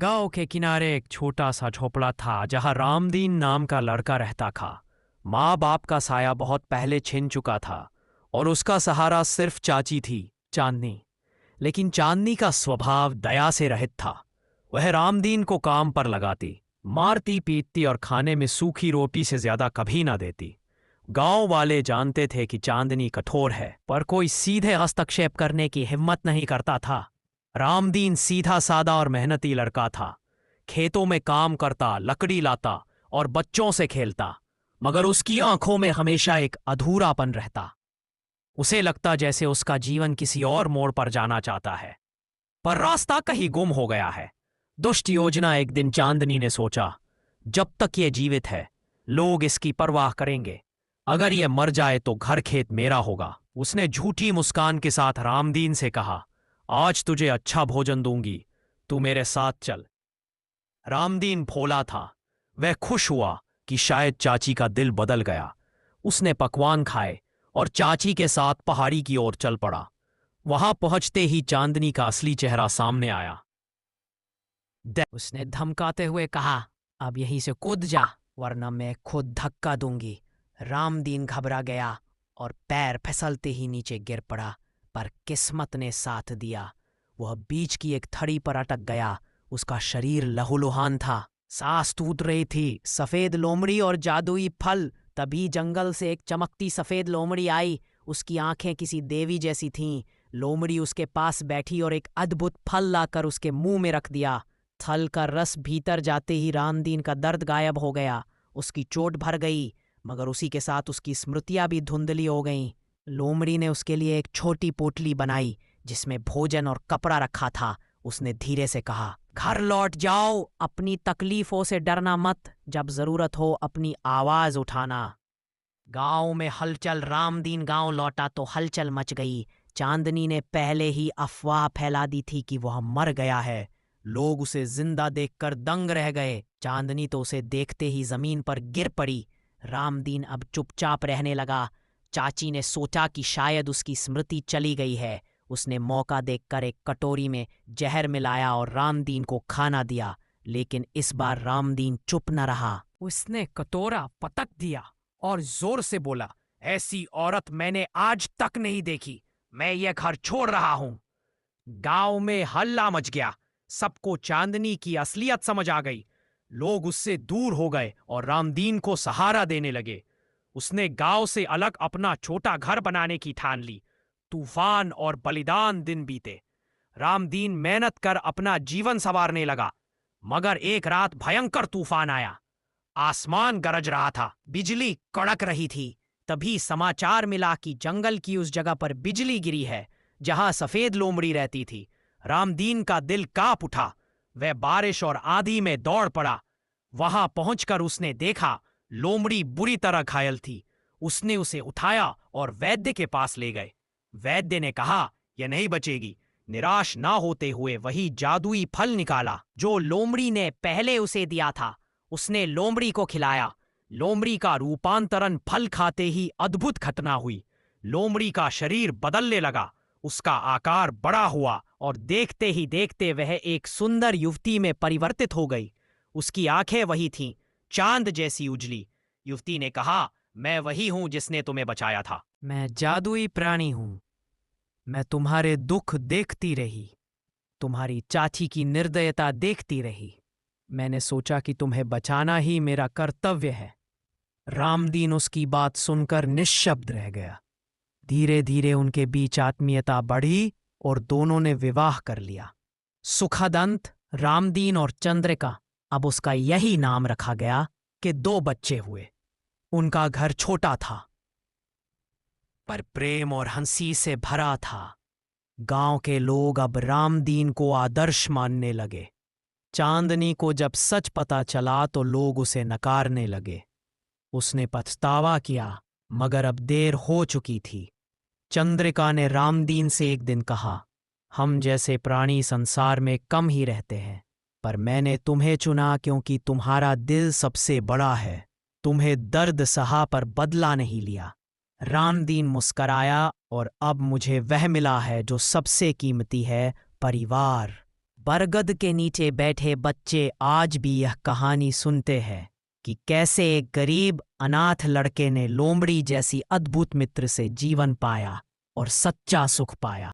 गांव के किनारे एक छोटा सा झोपड़ा था जहां रामदीन नाम का लड़का रहता था। माँ बाप का साया बहुत पहले छिन चुका था और उसका सहारा सिर्फ चाची थी, चांदनी। लेकिन चांदनी का स्वभाव दया से रहित था। वह रामदीन को काम पर लगाती, मारती पीटती और खाने में सूखी रोटी से ज्यादा कभी ना देती। गांव वाले जानते थे कि चांदनी कठोर है, पर कोई सीधे हस्तक्षेप करने की हिम्मत नहीं करता था। रामदीन सीधा सादा और मेहनती लड़का था। खेतों में काम करता, लकड़ी लाता और बच्चों से खेलता, मगर उसकी आंखों में हमेशा एक अधूरापन रहता। उसे लगता जैसे उसका जीवन किसी और मोड़ पर जाना चाहता है, पर रास्ता कहीं गुम हो गया है। दुष्ट योजना। एक दिन चांदनी ने सोचा, जब तक ये जीवित है लोग इसकी परवाह करेंगे, अगर ये मर जाए तो घर खेत मेरा होगा। उसने झूठी मुस्कान के साथ रामदीन से कहा, आज तुझे अच्छा भोजन दूंगी, तू मेरे साथ चल। रामदीन भोला था। वह खुश हुआ कि शायद चाची का दिल बदल गया। उसने पकवान खाए और चाची के साथ पहाड़ी की ओर चल पड़ा। वहां पहुंचते ही चांदनी का असली चेहरा सामने आया। उसने धमकाते हुए कहा, अब यहीं से कूद जा, वरना मैं खुद धक्का दूंगी। रामदीन घबरा गया और पैर फिसलते ही नीचे गिर पड़ा, पर किस्मत ने साथ दिया। वह बीच की एक थड़ी पर अटक गया। उसका शरीर लहूलुहान था, सांस टूट रही थी। सफेद लोमड़ी और जादुई फल। तभी जंगल से एक चमकती सफेद लोमड़ी आई। उसकी आंखें किसी देवी जैसी थीं। लोमड़ी उसके पास बैठी और एक अद्भुत फल लाकर उसके मुंह में रख दिया। फल का रस भीतर जाते ही रामदीन का दर्द गायब हो गया। उसकी चोट भर गई, मगर उसी के साथ उसकी स्मृतियां भी धुंधली हो गईं। लोमड़ी ने उसके लिए एक छोटी पोटली बनाई जिसमें भोजन और कपड़ा रखा था। उसने धीरे से कहा, घर लौट जाओ, अपनी तकलीफों से डरना मत, जब जरूरत हो अपनी आवाज उठाना। गांव में हलचल। रामदीन गांव लौटा तो हलचल मच गई। चांदनी ने पहले ही अफवाह फैला दी थी कि वह मर गया है। लोग उसे जिंदा देखकर दंग रह गए। चांदनी तो उसे देखते ही जमीन पर गिर पड़ी। रामदीन अब चुपचाप रहने लगा। चाची ने सोचा कि शायद उसकी स्मृति चली गई है। उसने मौका देखकर एक कटोरी में जहर मिलाया और रामदीन को खाना दिया। लेकिन इस बार रामदीन चुप न रहा। उसने कटोरा पटक दिया और जोर से बोला, ऐसी औरत मैंने आज तक नहीं देखी। मैं ये घर छोड़ रहा हूं। गांव में हल्ला मच गया। सबको चांदनी की असलियत समझ आ गई। लोग उससे दूर हो गए और रामदीन को सहारा देने लगे। उसने गांव से अलग अपना छोटा घर बनाने की ठान ली। तूफान और बलिदान दिन बीते। रामदीन मेहनत कर अपना जीवन संवारने लगा, मगर एक रात भयंकर तूफान आया। आसमान गरज रहा था, बिजली कड़क रही थी। तभी समाचार मिला कि जंगल की उस जगह पर बिजली गिरी है जहां सफेद लोमड़ी रहती थी। रामदीन का दिल कांप उठा। वह बारिश और आंधी में दौड़ पड़ा। वहां पहुंचकर उसने देखा लोमड़ी बुरी तरह घायल थी। उसने उसे उठाया और वैद्य के पास ले गए। वैद्य ने कहा, यह नहीं बचेगी। निराश ना होते हुए वही जादुई फल निकाला जो लोमड़ी ने पहले उसे दिया था। उसने लोमड़ी को खिलाया। लोमड़ी का रूपांतरण फल खाते ही अद्भुत घटना हुई। लोमड़ी का शरीर बदलने लगा। उसका आकार बड़ा हुआ और देखते ही देखते वह एक सुंदर युवती में परिवर्तित हो गई। उसकी आंखें वही थीं, चांद जैसी उजली। युवती ने कहा, मैं वही हूं जिसने तुम्हें बचाया था। मैं जादुई प्राणी हूं। मैं तुम्हारे दुख देखती रही, तुम्हारी चाची की निर्दयता देखती रही। मैंने सोचा कि तुम्हें बचाना ही मेरा कर्तव्य है। रामदीन उसकी बात सुनकर निश्शब्द रह गया। धीरे धीरे उनके बीच आत्मीयता बढ़ी और दोनों ने विवाह कर लिया। सुखदंत, रामदीन और चंद्रिका, अब उसका यही नाम रखा गया, कि 2 बच्चे हुए। उनका घर छोटा था, पर प्रेम और हंसी से भरा था। गांव के लोग अब रामदीन को आदर्श मानने लगे। चांदनी को जब सच पता चला तो लोग उसे नकारने लगे। उसने पछतावा किया, मगर अब देर हो चुकी थी। चंद्रिका ने रामदीन से एक दिन कहा, हम जैसे प्राणी संसार में कम ही रहते हैं, पर मैंने तुम्हें चुना क्योंकि तुम्हारा दिल सबसे बड़ा है। तुम्हें दर्द सहा पर बदला नहीं लिया। रामदीन मुस्कराया, और अब मुझे वह मिला है जो सबसे कीमती है, परिवार। बरगद के नीचे बैठे बच्चे आज भी यह कहानी सुनते हैं कि कैसे एक गरीब अनाथ लड़के ने लोमड़ी जैसी अद्भुत मित्र से जीवन पाया और सच्चा सुख पाया।